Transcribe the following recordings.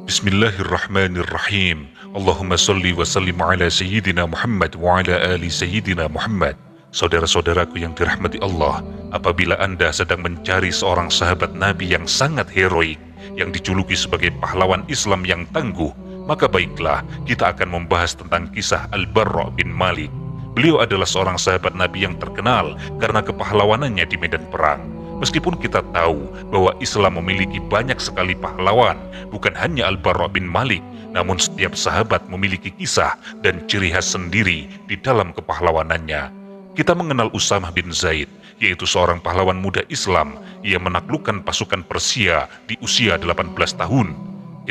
Bismillahirrahmanirrahim. Allahumma salli wa sallim ala Sayyidina Muhammad wa ala ali Sayyidina Muhammad. Saudara-saudaraku yang dirahmati Allah, apabila Anda sedang mencari seorang sahabat Nabi yang sangat heroik, yang dijuluki sebagai pahlawan Islam yang tangguh, maka baiklah, kita akan membahas tentang kisah Al-Barra bin Malik. Beliau adalah seorang sahabat Nabi yang terkenal karena kepahlawanannya di medan perang. Meskipun kita tahu bahwa Islam memiliki banyak sekali pahlawan, bukan hanya Al-Barra bin Malik, namun setiap sahabat memiliki kisah dan ciri khas sendiri di dalam kepahlawanannya. Kita mengenal Usamah bin Zaid, yaitu seorang pahlawan muda Islam. Ia menaklukkan pasukan Persia di usia 18 tahun.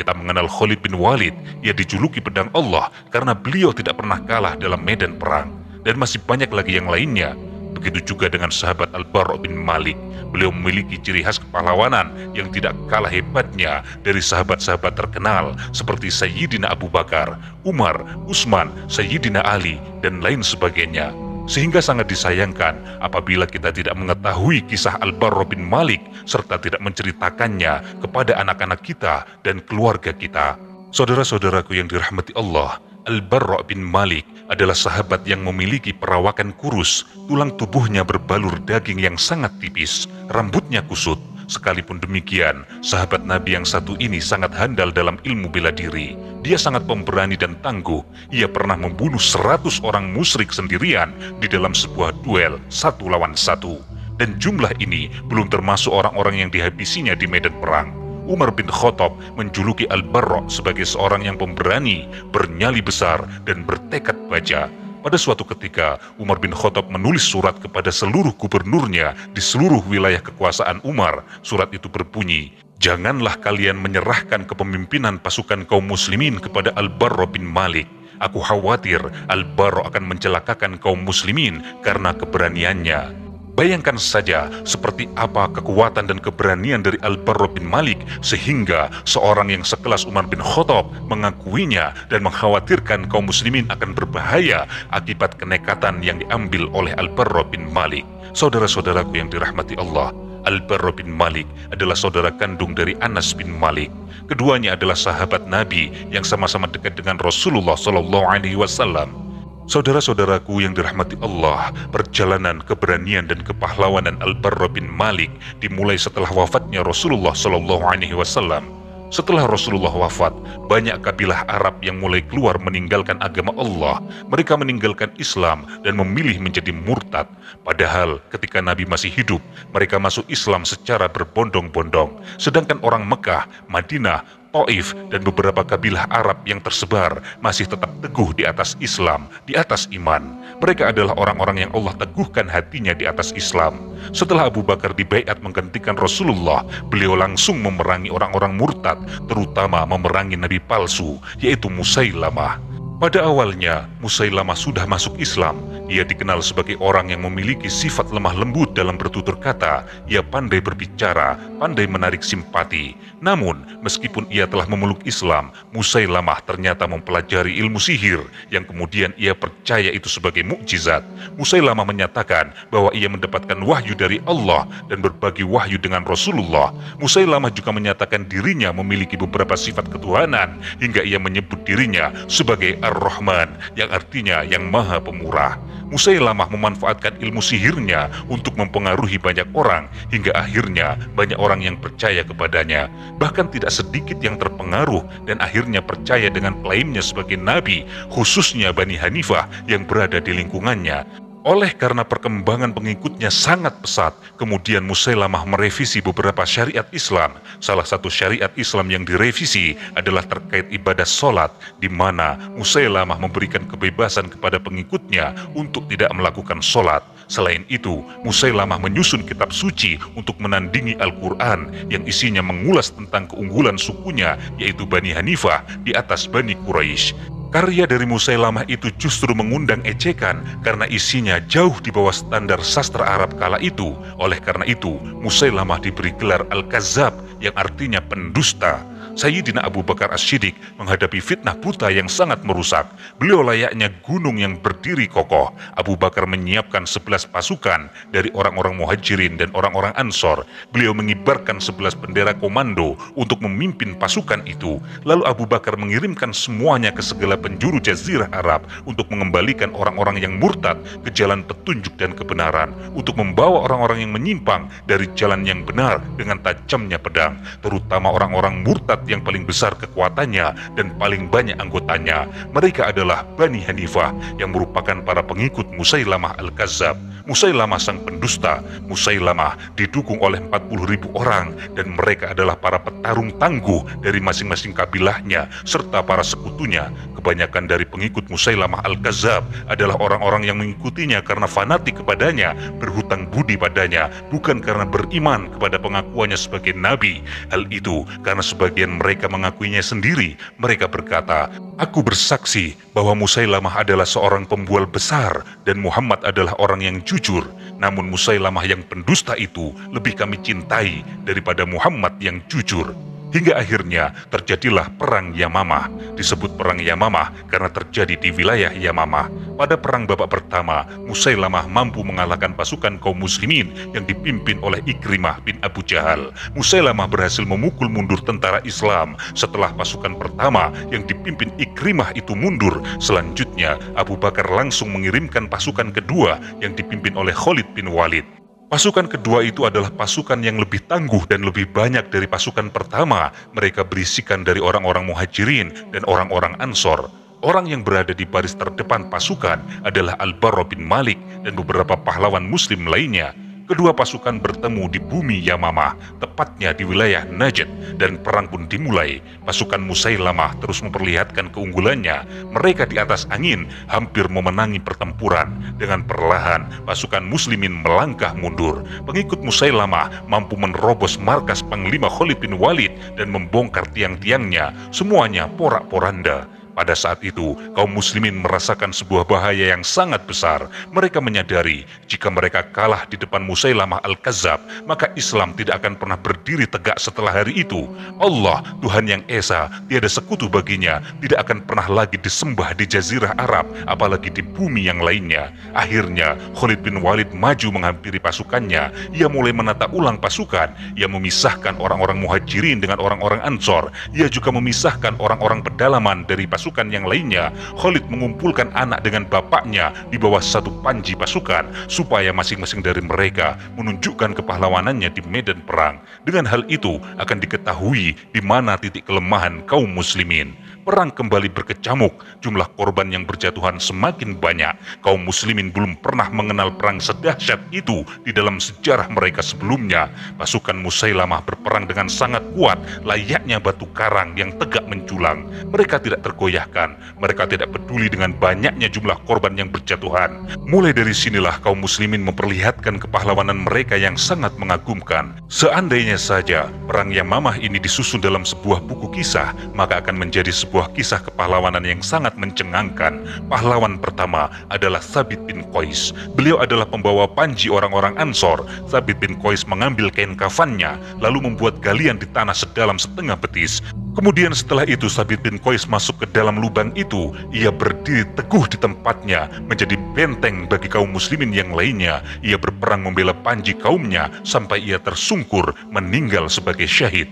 Kita mengenal Khalid bin Walid, ia dijuluki pedang Allah karena beliau tidak pernah kalah dalam medan perang. Dan masih banyak lagi yang lainnya. Begitu juga dengan sahabat Al-Barra bin Malik. Beliau memiliki ciri khas kepahlawanan yang tidak kalah hebatnya dari sahabat-sahabat terkenal seperti Sayyidina Abu Bakar, Umar, Utsman, Sayyidina Ali, dan lain sebagainya. Sehingga sangat disayangkan apabila kita tidak mengetahui kisah Al-Barra bin Malik serta tidak menceritakannya kepada anak-anak kita dan keluarga kita. Saudara-saudaraku yang dirahmati Allah, Al-Barra bin Malik adalah sahabat yang memiliki perawakan kurus, tulang tubuhnya berbalur daging yang sangat tipis, rambutnya kusut. Sekalipun demikian, sahabat Nabi yang satu ini sangat handal dalam ilmu bela diri. Dia sangat pemberani dan tangguh. Ia pernah membunuh 100 orang musyrik sendirian di dalam sebuah duel 1 lawan 1. Dan jumlah ini belum termasuk orang-orang yang dihabisinya di medan perang. Umar bin Khattab menjuluki Al-Barra sebagai seorang yang pemberani, bernyali besar, dan bertekad baja. Pada suatu ketika, Umar bin Khattab menulis surat kepada seluruh gubernurnya di seluruh wilayah kekuasaan Umar. Surat itu berbunyi, "Janganlah kalian menyerahkan kepemimpinan pasukan kaum muslimin kepada Al-Barra bin Malik. Aku khawatir Al-Barra akan mencelakakan kaum muslimin karena keberaniannya." Bayangkan saja seperti apa kekuatan dan keberanian dari Al-Barra bin Malik sehingga seorang yang sekelas Umar bin Khattab mengakuinya dan mengkhawatirkan kaum muslimin akan berbahaya akibat kenekatan yang diambil oleh Al-Barra bin Malik. Saudara-saudaraku yang dirahmati Allah, Al-Barra bin Malik adalah saudara kandung dari Anas bin Malik. Keduanya adalah sahabat Nabi yang sama-sama dekat dengan Rasulullah SAW. Saudara-saudaraku yang dirahmati Allah, perjalanan keberanian dan kepahlawanan Al-Barra bin Malik dimulai setelah wafatnya Rasulullah SAW. Setelah Rasulullah wafat, banyak kabilah Arab yang mulai keluar meninggalkan agama Allah. Mereka meninggalkan Islam dan memilih menjadi murtad. Padahal ketika Nabi masih hidup, mereka masuk Islam secara berbondong-bondong. Sedangkan orang Mekah, Madinah, Taif, dan beberapa kabilah Arab yang tersebar masih tetap teguh di atas Islam, di atas iman. Mereka adalah orang-orang yang Allah teguhkan hatinya di atas Islam. Setelah Abu Bakar dibaiat menggantikan Rasulullah, beliau langsung memerangi orang-orang murtad, terutama memerangi nabi palsu, yaitu Musailamah. Pada awalnya, Musailamah sudah masuk Islam. Ia dikenal sebagai orang yang memiliki sifat lemah lembut dalam bertutur kata. Ia pandai berbicara, pandai menarik simpati. Namun, meskipun ia telah memeluk Islam, Musailamah ternyata mempelajari ilmu sihir yang kemudian ia percaya itu sebagai mukjizat. Musailamah menyatakan bahwa ia mendapatkan wahyu dari Allah dan berbagi wahyu dengan Rasulullah. Musailamah juga menyatakan dirinya memiliki beberapa sifat ketuhanan hingga ia menyebut dirinya sebagai Ar-Rahman, yang artinya yang maha pemurah. Musailamah memanfaatkan ilmu sihirnya untuk mempengaruhi banyak orang hingga akhirnya banyak orang yang percaya kepadanya. Bahkan tidak sedikit yang terpengaruh dan akhirnya percaya dengan klaimnya sebagai nabi, khususnya Bani Hanifah yang berada di lingkungannya. Oleh karena perkembangan pengikutnya sangat pesat, kemudian Musailamah merevisi beberapa syariat Islam. Salah satu syariat Islam yang direvisi adalah terkait ibadah sholat, di mana Musailamah memberikan kebebasan kepada pengikutnya untuk tidak melakukan sholat. Selain itu, Musailamah menyusun kitab suci untuk menandingi Al-Quran yang isinya mengulas tentang keunggulan sukunya, yaitu Bani Hanifah di atas Bani Quraisy. Karya dari Musailamah itu justru mengundang ejekan karena isinya jauh di bawah standar sastra Arab kala itu. Oleh karena itu, Musailamah diberi gelar Al-Kazzab yang artinya pendusta. Sayyidina Abu Bakar As-Siddiq menghadapi fitnah buta yang sangat merusak. Beliau layaknya gunung yang berdiri kokoh. Abu Bakar menyiapkan 11 pasukan dari orang-orang Muhajirin dan orang-orang Ansor. Beliau mengibarkan 11 bendera komando untuk memimpin pasukan itu. Lalu Abu Bakar mengirimkan semuanya ke segala penjuru Jazirah Arab untuk mengembalikan orang-orang yang murtad ke jalan petunjuk dan kebenaran, untuk membawa orang-orang yang menyimpang dari jalan yang benar dengan tajamnya pedang, terutama orang-orang murtad yang paling besar kekuatannya dan paling banyak anggotanya. Mereka adalah Bani Hanifah yang merupakan para pengikut Musailamah Al-Kazzab. Musailamah sang pendusta. Musailamah didukung oleh 40.000 orang dan mereka adalah para petarung tangguh dari masing-masing kabilahnya serta para sekutunya. Kebanyakan dari pengikut Musailamah Al-Kazzab adalah orang-orang yang mengikutinya karena fanatik kepadanya, berhutang budi padanya, bukan karena beriman kepada pengakuannya sebagai nabi. Hal itu karena sebagian mereka mengakuinya sendiri. Mereka berkata, "Aku bersaksi bahwa Musailamah adalah seorang pembual besar dan Muhammad adalah orang yang jujur. Namun Musailamah yang pendusta itu lebih kami cintai daripada Muhammad yang jujur." Hingga akhirnya terjadilah Perang Yamamah. Disebut Perang Yamamah karena terjadi di wilayah Yamamah. Pada perang babak pertama, Musailamah mampu mengalahkan pasukan kaum muslimin yang dipimpin oleh Ikrimah bin Abu Jahal. Musailamah berhasil memukul mundur tentara Islam. Setelah pasukan pertama yang dipimpin Ikrimah itu mundur, selanjutnya Abu Bakar langsung mengirimkan pasukan kedua yang dipimpin oleh Khalid bin Walid. Pasukan kedua itu adalah pasukan yang lebih tangguh dan lebih banyak dari pasukan pertama. Mereka berisikan dari orang-orang Muhajirin dan orang-orang Ansor. Orang yang berada di baris terdepan pasukan adalah Al-Barra bin Malik dan beberapa pahlawan muslim lainnya. Kedua pasukan bertemu di bumi Yamamah, tepatnya di wilayah Najd, dan perang pun dimulai. Pasukan Musailamah terus memperlihatkan keunggulannya. Mereka di atas angin hampir memenangi pertempuran. Dengan perlahan, pasukan muslimin melangkah mundur. Pengikut Musailamah mampu menerobos markas Panglima Khalid bin Walid dan membongkar tiang-tiangnya. Semuanya porak-poranda. Pada saat itu, kaum muslimin merasakan sebuah bahaya yang sangat besar. Mereka menyadari, jika mereka kalah di depan Musailamah Al-Kazzab, maka Islam tidak akan pernah berdiri tegak setelah hari itu. Allah, Tuhan yang Esa, tiada sekutu baginya, tidak akan pernah lagi disembah di Jazirah Arab, apalagi di bumi yang lainnya. Akhirnya, Khalid bin Walid maju menghampiri pasukannya. Ia mulai menata ulang pasukan. Ia memisahkan orang-orang Muhajirin dengan orang-orang Ansor. Ia juga memisahkan orang-orang pedalaman dari pasukan yang lainnya. Khalid mengumpulkan anak dengan bapaknya di bawah satu panji pasukan supaya masing-masing dari mereka menunjukkan kepahlawanannya di medan perang. Dengan hal itu akan diketahui di mana titik kelemahan kaum muslimin. Perang kembali berkecamuk, jumlah korban yang berjatuhan semakin banyak. Kaum muslimin belum pernah mengenal perang sedahsyat itu di dalam sejarah mereka sebelumnya. Pasukan Musailamah berperang dengan sangat kuat, layaknya batu karang yang tegak menjulang. Mereka tidak tergoyahkan, mereka tidak peduli dengan banyaknya jumlah korban yang berjatuhan. Mulai dari sinilah kaum muslimin memperlihatkan kepahlawanan mereka yang sangat mengagumkan. Seandainya saja perang Yamamah ini disusun dalam sebuah buku kisah, maka akan menjadi sebuah kisah kepahlawanan yang sangat mencengangkan. Pahlawan pertama adalah Thabit bin Qais. Beliau adalah pembawa panji orang-orang Ansor. Thabit bin Qais mengambil kain kafannya, lalu membuat galian di tanah sedalam setengah betis. Kemudian setelah itu Thabit bin Qais masuk ke dalam lubang itu. Ia berdiri teguh di tempatnya, menjadi benteng bagi kaum muslimin yang lainnya. Ia berperang membela panji kaumnya sampai ia tersungkur meninggal sebagai syahid.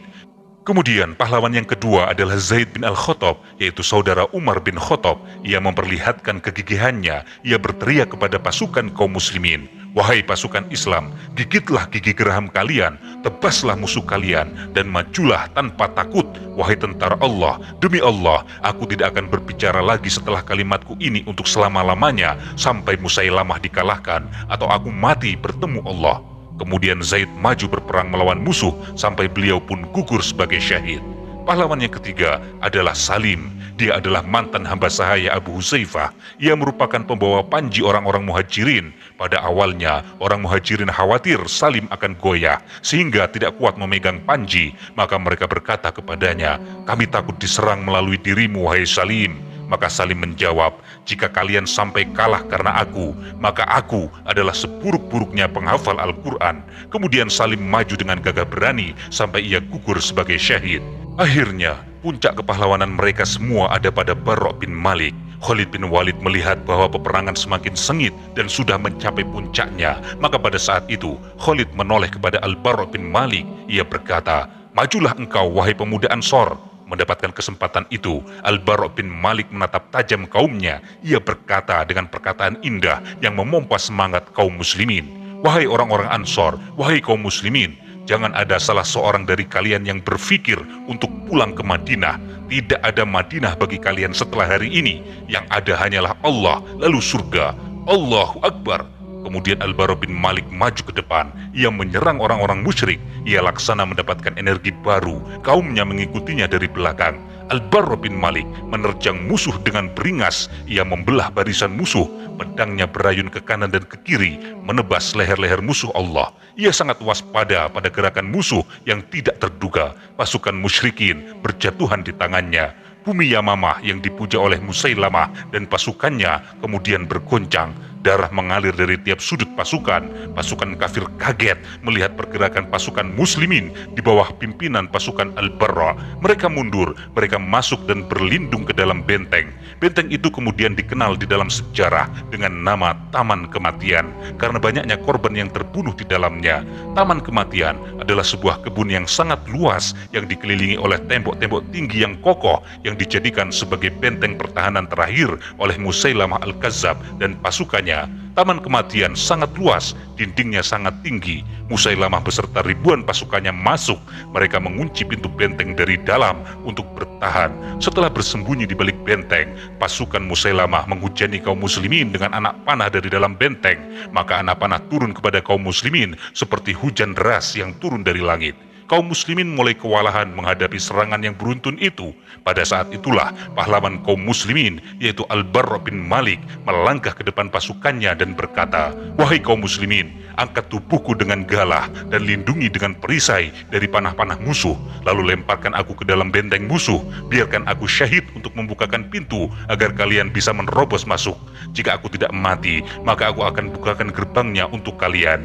Kemudian pahlawan yang kedua adalah Zaid bin Al-Khattab, yaitu saudara Umar bin Khattab. Ia memperlihatkan kegigihannya. Ia berteriak kepada pasukan kaum muslimin, "Wahai pasukan Islam, gigitlah gigi geraham kalian, tebaslah musuh kalian, dan majulah tanpa takut. Wahai tentara Allah, demi Allah, aku tidak akan berbicara lagi setelah kalimatku ini untuk selama-lamanya, sampai Musailamah dikalahkan, atau aku mati bertemu Allah." Kemudian Zaid maju berperang melawan musuh sampai beliau pun gugur sebagai syahid. Pahlawan yang ketiga adalah Salim. Dia adalah mantan hamba sahaya Abu Huzaifah. Ia merupakan pembawa panji orang-orang Muhajirin. Pada awalnya, orang Muhajirin khawatir Salim akan goyah sehingga tidak kuat memegang panji. Maka mereka berkata kepadanya, "Kami takut diserang melalui dirimu, wahai Salim." Maka Salim menjawab, "Jika kalian sampai kalah karena aku, maka aku adalah seburuk-buruknya penghafal Al-Quran." Kemudian Salim maju dengan gagah berani sampai ia gugur sebagai syahid. Akhirnya, puncak kepahlawanan mereka semua ada pada Barra' bin Malik. Khalid bin Walid melihat bahwa peperangan semakin sengit dan sudah mencapai puncaknya. Maka pada saat itu, Khalid menoleh kepada Al-Barra' bin Malik. Ia berkata, "Majulah engkau, wahai pemuda Ansor." Mendapatkan kesempatan itu, Al-Barra' bin Malik menatap tajam kaumnya. Ia berkata dengan perkataan indah yang memompa semangat kaum muslimin, "Wahai orang-orang Ansor, wahai kaum muslimin, jangan ada salah seorang dari kalian yang berpikir untuk pulang ke Madinah. Tidak ada Madinah bagi kalian setelah hari ini. Yang ada hanyalah Allah, lalu surga. Allahu Akbar." Kemudian Al-Barra' bin Malik maju ke depan. Ia menyerang orang-orang musyrik. Ia laksana mendapatkan energi baru. Kaumnya mengikutinya dari belakang. Al-Barra' bin Malik menerjang musuh dengan beringas. Ia membelah barisan musuh. Pedangnya berayun ke kanan dan ke kiri, menebas leher-leher musuh Allah. Ia sangat waspada pada gerakan musuh yang tidak terduga. Pasukan musyrikin berjatuhan di tangannya. Bumi Yamamah yang dipuja oleh Musailamah dan pasukannya kemudian bergoncang. Darah mengalir dari tiap sudut pasukan. Pasukan kafir kaget melihat pergerakan pasukan muslimin di bawah pimpinan pasukan Al-Barra'. Mereka mundur, mereka masuk dan berlindung ke dalam benteng. Benteng itu kemudian dikenal di dalam sejarah dengan nama Taman Kematian, karena banyaknya korban yang terbunuh di dalamnya. Taman Kematian adalah sebuah kebun yang sangat luas yang dikelilingi oleh tembok-tembok tinggi yang kokoh yang dijadikan sebagai benteng pertahanan terakhir oleh Musailamah Al-Kazzab dan pasukannya. Taman Kematian sangat luas, dindingnya sangat tinggi. Musailamah beserta ribuan pasukannya masuk. Mereka mengunci pintu benteng dari dalam untuk bertahan. Setelah bersembunyi di balik benteng, pasukan Musailamah menghujani kaum muslimin dengan anak panah dari dalam benteng. Maka anak panah turun kepada kaum muslimin seperti hujan deras yang turun dari langit. Kaum muslimin mulai kewalahan menghadapi serangan yang beruntun itu. Pada saat itulah pahlawan kaum muslimin, yaitu Al-Barra' bin Malik, melangkah ke depan pasukannya dan berkata, "Wahai kaum muslimin, angkat tubuhku dengan galah dan lindungi dengan perisai dari panah-panah musuh. Lalu lemparkan aku ke dalam benteng musuh. Biarkan aku syahid untuk membukakan pintu agar kalian bisa menerobos masuk. Jika aku tidak mati, maka aku akan bukakan gerbangnya untuk kalian."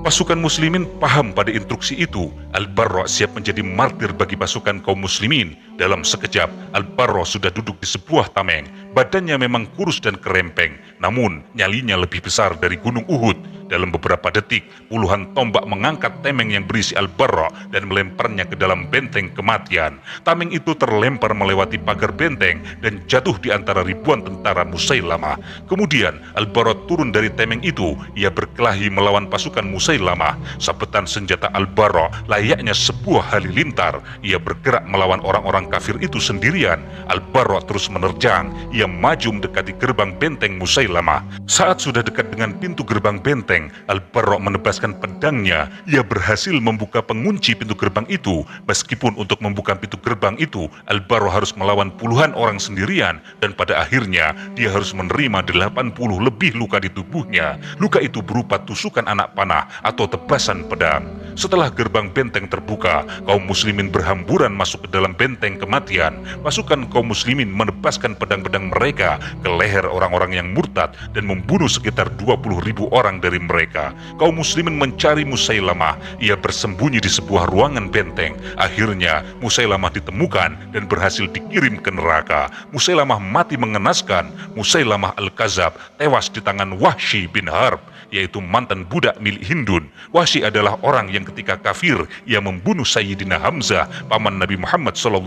Pasukan muslimin paham pada instruksi itu. Al-Barra' siap menjadi martir bagi pasukan kaum muslimin. Dalam sekejap, Al-Barra' sudah duduk di sebuah tameng. Badannya memang kurus dan kerempeng, namun nyalinya lebih besar dari gunung Uhud. Dalam beberapa detik, puluhan tombak mengangkat tameng yang berisi Al-Barra' dan melemparnya ke dalam benteng kematian. Tameng itu terlempar melewati pagar benteng dan jatuh di antara ribuan tentara Musailamah. Kemudian Al-Barra' turun dari tameng itu. Ia berkelahi melawan pasukan Musailamah. Sabetan senjata Al-Barra' layaknya sebuah halilintar. Ia bergerak melawan orang-orang kafir itu sendirian. Al-Barra' terus menerjang. Ia maju mendekati gerbang benteng Musailamah. Saat sudah dekat dengan pintu gerbang benteng, Al-Barra' menebaskan pedangnya. Ia berhasil membuka pengunci pintu gerbang itu. Meskipun untuk membuka pintu gerbang itu, Al-Barra' harus melawan puluhan orang sendirian, dan pada akhirnya dia harus menerima 80 lebih luka di tubuhnya. Luka itu berupa tusukan anak panah atau tebasan pedang. Setelah gerbang benteng terbuka, kaum muslimin berhamburan masuk ke dalam benteng kematian. Pasukan kaum muslimin menebaskan pedang-pedang mereka ke leher orang-orang yang murtad dan membunuh sekitar 20.000 orang dari mereka. Kaum muslimin mencari Musailamah. Ia bersembunyi di sebuah ruangan benteng. Akhirnya Musailamah ditemukan dan berhasil dikirim ke neraka. Musailamah mati mengenaskan. Musailamah Al-Kazzab tewas di tangan Wahsy bin Harb, yaitu mantan budak milik Hindun. Wahsy adalah orang yang ketika kafir ia membunuh Sayyidina Hamzah, paman Nabi Muhammad SAW,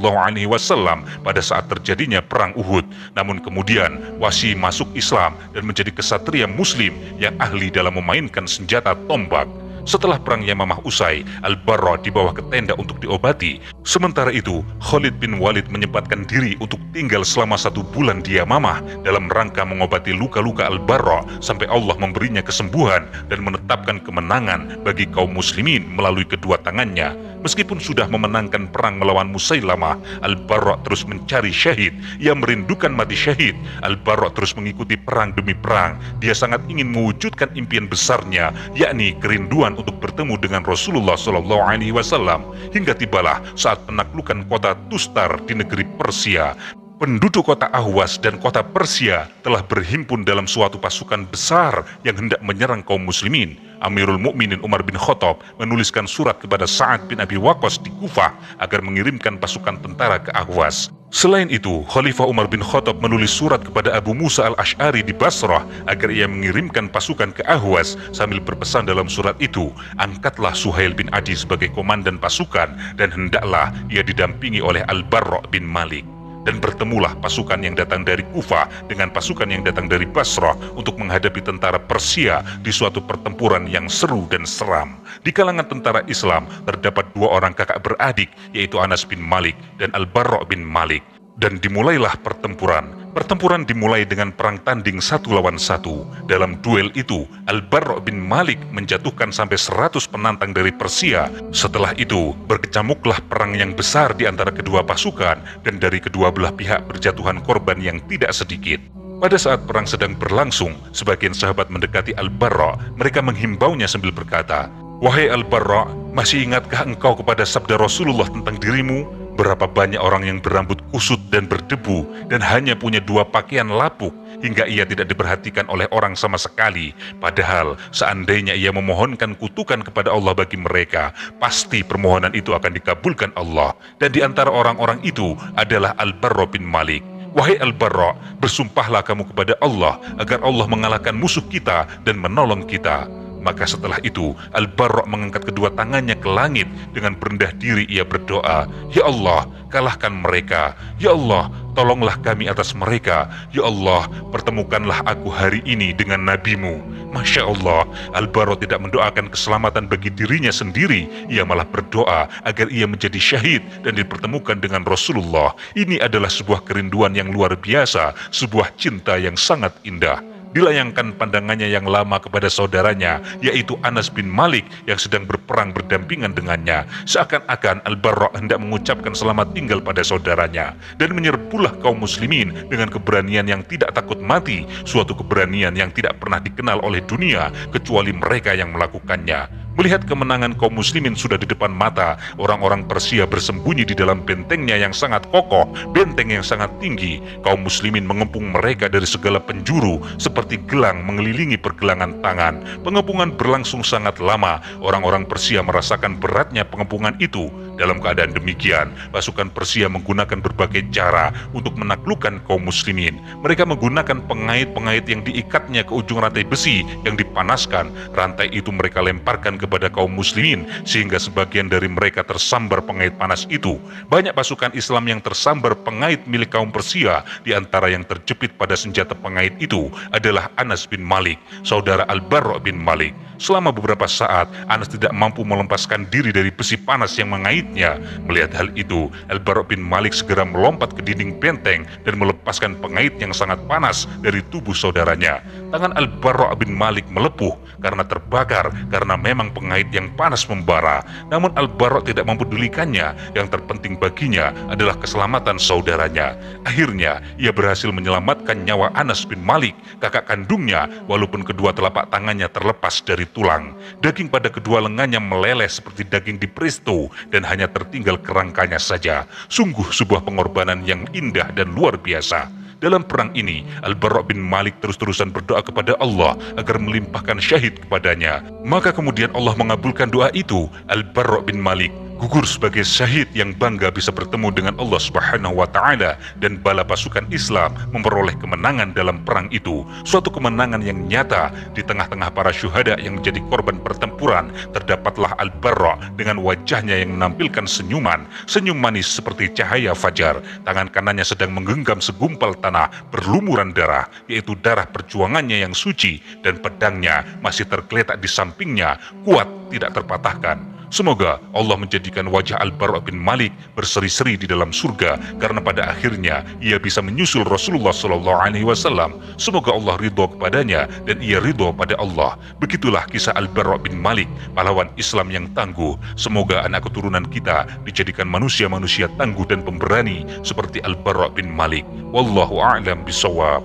pada saat terjadinya perang Uhud. Namun kemudian Wahsy masuk Islam dan menjadi kesatria muslim yang ahli dalam memainkan senjata tombak. Setelah perang Yamamah usai, Al-Barra' dibawa ke tenda untuk diobati. Sementara itu, Khalid bin Walid menyempatkan diri untuk tinggal selama 1 bulan di Yamamah dalam rangka mengobati luka-luka Al-Barra' sampai Allah memberinya kesembuhan dan menetapkan kemenangan bagi kaum muslimin melalui kedua tangannya. Meskipun sudah memenangkan perang melawan Musailamah, Al-Barra' terus mencari syahid. Ia merindukan mati syahid. Al-Barra' terus mengikuti perang demi perang. Dia sangat ingin mewujudkan impian besarnya, yakni kerinduan untuk bertemu dengan Rasulullah SAW. Hingga tibalah saat penaklukan kota Tustar di negeri Persia. Penduduk kota Ahwas dan kota Persia telah berhimpun dalam suatu pasukan besar yang hendak menyerang kaum muslimin. Amirul Mukminin Umar bin Khattab menuliskan surat kepada Sa'ad bin Abi Waqqas di Kufah agar mengirimkan pasukan tentara ke Ahwas. Selain itu, Khalifah Umar bin Khattab menulis surat kepada Abu Musa al-Ash'ari di Basrah agar ia mengirimkan pasukan ke Ahwas sambil berpesan dalam surat itu, angkatlah Suhail bin Adi sebagai komandan pasukan dan hendaklah ia didampingi oleh Al-Barra bin Malik. Dan bertemulah pasukan yang datang dari Kufah dengan pasukan yang datang dari Basrah untuk menghadapi tentara Persia di suatu pertempuran yang seru dan seram. Di kalangan tentara Islam terdapat dua orang kakak beradik, yaitu Anas bin Malik dan Al-Barra bin Malik. Dan dimulailah pertempuran. Pertempuran dimulai dengan perang tanding 1 lawan 1. Dalam duel itu, Al-Barra bin Malik menjatuhkan sampai 100 penantang dari Persia. Setelah itu, berkecamuklah perang yang besar di antara kedua pasukan, dan dari kedua belah pihak berjatuhan korban yang tidak sedikit. Pada saat perang sedang berlangsung, sebagian sahabat mendekati Al-Barra. Mereka menghimbaunya sambil berkata, "Wahai Al-Barra, masih ingatkah engkau kepada sabda Rasulullah tentang dirimu? Berapa banyak orang yang berambut kusut dan berdebu dan hanya punya 2 pakaian lapuk hingga ia tidak diperhatikan oleh orang sama sekali. Padahal seandainya ia memohonkan kutukan kepada Allah bagi mereka, pasti permohonan itu akan dikabulkan Allah. Dan di antara orang-orang itu adalah Al-Barra bin Malik. Wahai Al-Barra, bersumpahlah kamu kepada Allah agar Allah mengalahkan musuh kita dan menolong kita." Maka setelah itu, Al-Barra mengangkat kedua tangannya ke langit. Dengan berendah diri ia berdoa, "Ya Allah, kalahkan mereka. Ya Allah, tolonglah kami atas mereka. Ya Allah, pertemukanlah aku hari ini dengan nabimu." Masya Allah, Al-Barra tidak mendoakan keselamatan bagi dirinya sendiri. Ia malah berdoa agar ia menjadi syahid dan dipertemukan dengan Rasulullah. Ini adalah sebuah kerinduan yang luar biasa, sebuah cinta yang sangat indah. Dilayangkan pandangannya yang lama kepada saudaranya, yaitu Anas bin Malik yang sedang berperang berdampingan dengannya. Seakan-akan Al-Barra hendak mengucapkan selamat tinggal pada saudaranya. Dan menyerbulah kaum muslimin dengan keberanian yang tidak takut mati, suatu keberanian yang tidak pernah dikenal oleh dunia, kecuali mereka yang melakukannya. Melihat kemenangan kaum muslimin sudah di depan mata, orang-orang Persia bersembunyi di dalam bentengnya yang sangat kokoh, benteng yang sangat tinggi. Kaum muslimin mengepung mereka dari segala penjuru, seperti gelang mengelilingi pergelangan tangan. Pengepungan berlangsung sangat lama. Orang-orang Persia merasakan beratnya pengepungan itu. Dalam keadaan demikian, pasukan Persia menggunakan berbagai cara untuk menaklukkan kaum muslimin. Mereka menggunakan pengait-pengait yang diikatnya ke ujung rantai besi yang dipanaskan. Rantai itu mereka lemparkan kepada kaum muslimin sehingga sebagian dari mereka tersambar pengait panas itu. Banyak pasukan Islam yang tersambar pengait milik kaum Persia. Di antara yang terjepit pada senjata pengait itu adalah Anas bin Malik, saudara Al-Barra bin Malik. Selama beberapa saat, Anas tidak mampu melepaskan diri dari besi panas yang mengaitnya. Melihat hal itu, Al-Barra bin Malik segera melompat ke dinding benteng dan melepaskan pengait yang sangat panas dari tubuh saudaranya. Tangan Al-Barra bin Malik melepuh karena terbakar, karena memang pengait yang panas membara. Namun Al-Barra tidak mempedulikannya. Yang terpenting baginya adalah keselamatan saudaranya. Akhirnya, ia berhasil menyelamatkan nyawa Anas bin Malik, kakak kandungnya, walaupun kedua telapak tangannya terlepas dari tulang. Daging pada kedua lengannya meleleh seperti daging di presto dan hanya tertinggal kerangkanya saja. Sungguh sebuah pengorbanan yang indah dan luar biasa. Dalam perang ini, Al-Barra bin Malik terus-terusan berdoa kepada Allah agar melimpahkan syahid kepadanya. Maka kemudian Allah mengabulkan doa itu. Al-Barra bin Malik gugur sebagai syahid yang bangga bisa bertemu dengan Allah Subhanahu wa Ta'ala, dan bala pasukan Islam memperoleh kemenangan dalam perang itu. Suatu kemenangan yang nyata. Di tengah-tengah para syuhada yang menjadi korban pertempuran, terdapatlah Al-Barra dengan wajahnya yang menampilkan senyuman, senyum manis seperti cahaya fajar. Tangan kanannya sedang menggenggam segumpal tanah berlumuran darah, yaitu darah perjuangannya yang suci, dan pedangnya masih tergeletak di sampingnya, kuat tidak terpatahkan. Semoga Allah menjadikan wajah Al-Barra bin Malik berseri-seri di dalam surga, karena pada akhirnya ia bisa menyusul Rasulullah SAW. Semoga Allah ridho kepadanya dan ia ridho pada Allah. Begitulah kisah Al-Barra bin Malik, pahlawan Islam yang tangguh. Semoga anak keturunan kita dijadikan manusia-manusia tangguh dan pemberani seperti Al-Barra bin Malik. Wallahu a'lam bishawab.